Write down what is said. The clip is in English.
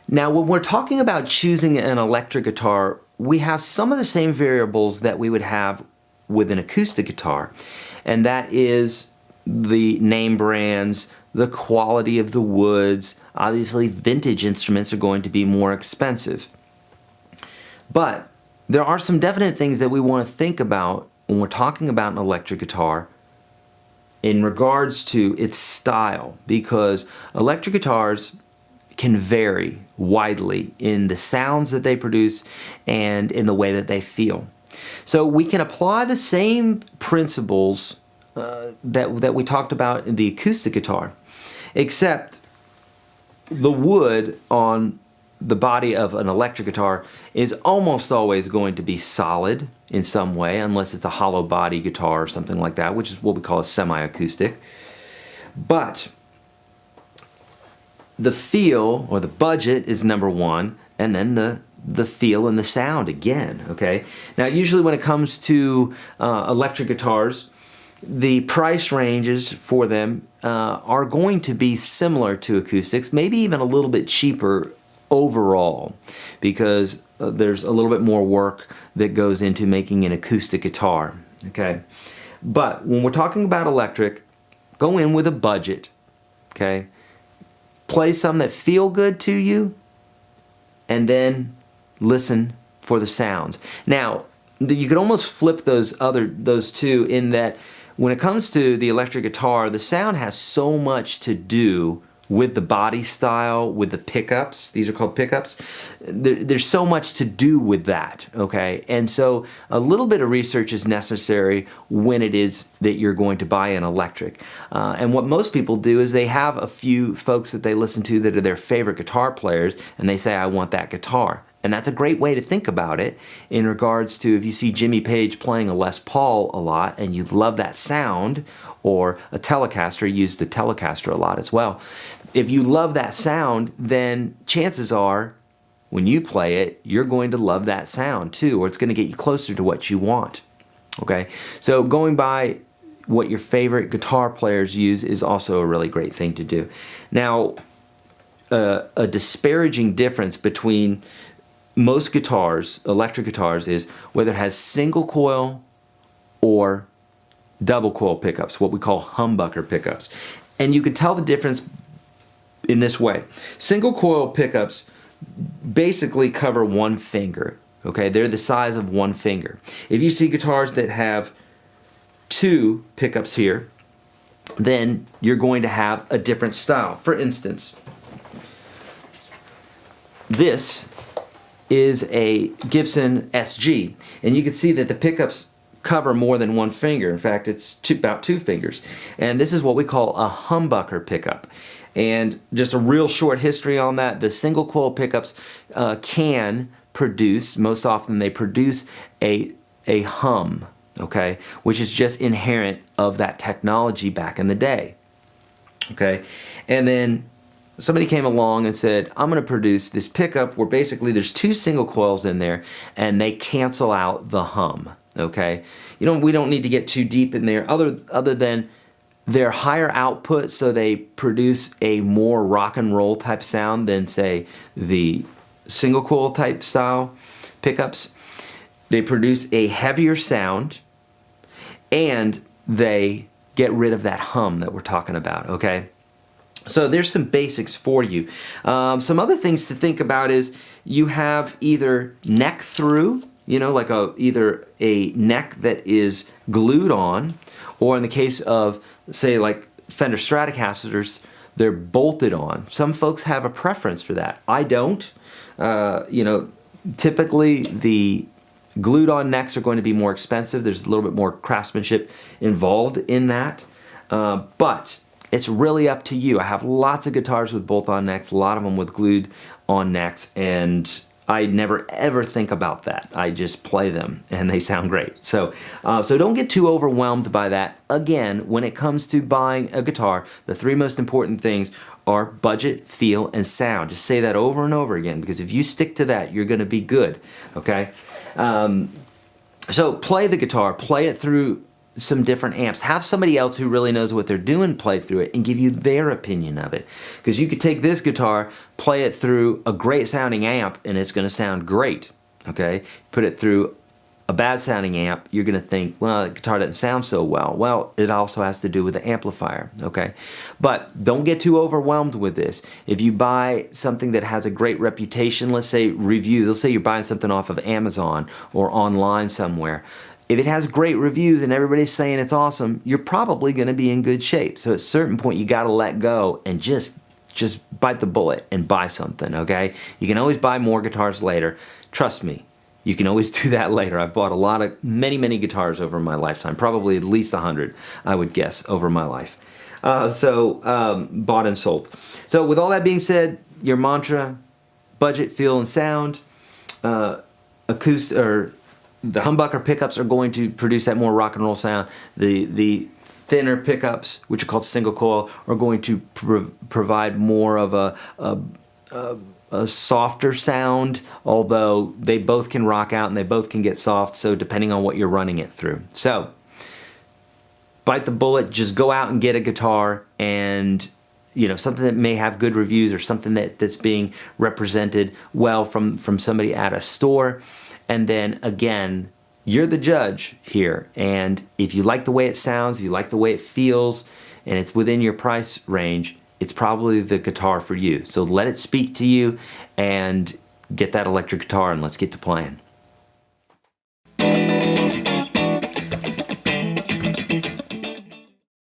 Now, when we're talking about choosing an electric guitar, we have some of the same variables that we would have with an acoustic guitar, and that is the name brands, the quality of the woods. Obviously, vintage instruments are going to be more expensive. But there are some definite things that we want to think about when we're talking about an electric guitar in regards to its style, because electric guitars can vary widely in the sounds that they produce and in the way that they feel. So we can apply the same principles that we talked about in the acoustic guitar, except the wood on the body of an electric guitar is almost always going to be solid in some way, unless it's a hollow body guitar or something like that, which is what we call a semi-acoustic. But the feel or the budget is number one, and then the feel and the sound again, okay? Now, usually when it comes to electric guitars, the price ranges for them are going to be similar to acoustics, maybe even a little bit cheaper overall, because there's a little bit more work that goes into making an acoustic guitar, okay? But when we're talking about electric, go in with a budget, okay? Play some that feel good to you, and then listen for the sounds. Now, you could almost flip those two in that when it comes to the electric guitar, the sound has so much to do with the body style, with the pickups. These are called pickups. There's so much to do with that, okay? And so a little bit of research is necessary when it is that you're going to buy an electric. And what most people do is they have a few folks that they listen to that are their favorite guitar players, and they say, I want that guitar. And that's a great way to think about it in regards to if you see Jimmy Page playing a Les Paul a lot and you love that sound, or a Telecaster, used the Telecaster a lot as well. If you love that sound, then chances are when you play it, you're going to love that sound too, or it's going to get you closer to what you want. Okay, so going by what your favorite guitar players use is also a really great thing to do. Now, a disparaging difference between most guitars, electric guitars, is whether it has single coil or double coil pickups, what we call humbucker pickups. And you can tell the difference in this way. Single coil pickups basically cover one finger, okay? They're the size of one finger. If you see guitars that have two pickups here, then you're going to have a different style. For instance, this is a Gibson SG, and you can see that the pickups cover more than one finger. In fact, it's about two fingers. And this is what we call a humbucker pickup. And just a real short history on that, the single coil pickups can produce, most often they produce a hum, okay, which is just inherent of that technology back in the day, okay? And then somebody came along and said, I'm going to produce this pickup where basically there's two single coils in there and they cancel out the hum, okay? We don't need to get too deep in there other than they're higher output, so they produce a more rock and roll type sound than, say, the single coil type style pickups. They produce a heavier sound, and they get rid of that hum that we're talking about, okay? So there's some basics for you. Some other things to think about is you have either neck through, like either a neck that is glued on, or in the case of, say, like Fender Stratocasters, they're bolted on. Some folks have a preference for that. I don't. Typically the glued on necks are going to be more expensive. There's a little bit more craftsmanship involved in that. But it's really up to you. I have lots of guitars with bolt-on necks, a lot of them with glued on necks, and I never ever think about that. I just play them and they sound great. So don't get too overwhelmed by that. Again, when it comes to buying a guitar, the three most important things are budget, feel, and sound. Just say that over and over again, because if you stick to that, you're going to be good, okay? So play the guitar, play it through some different amps. Have somebody else who really knows what they're doing play through it and give you their opinion of it. Because you could take this guitar, play it through a great sounding amp, and it's going to sound great. Okay? Put it through a bad sounding amp, you're going to think, well, the guitar doesn't sound so well. Well, it also has to do with the amplifier, okay? But don't get too overwhelmed with this. If you buy something that has a great reputation, let's say reviews, let's say you're buying something off of Amazon or online somewhere. If it has great reviews and everybody's saying it's awesome, you're probably going to be in good shape. So at a certain point, you got to let go and just bite the bullet and buy something, okay? You can always buy more guitars later. Trust me. You can always do that later. I've bought many guitars over my lifetime, probably at least 100, I would guess, over my life. Bought and sold. So with all that being said, your mantra, budget, feel, and sound, acoustic or the humbucker pickups are going to produce that more rock and roll sound. The thinner pickups, which are called single coil, are going to provide more of a softer sound, although they both can rock out and they both can get soft, so depending on what you're running it through. So bite the bullet, just go out and get a guitar, and something that may have good reviews or something that's being represented well from somebody at a store. And then again, you're the judge here, and if you like the way it sounds, you like the way it feels, and it's within your price range, it's probably the guitar for you. So let it speak to you and get that electric guitar and let's get to playing.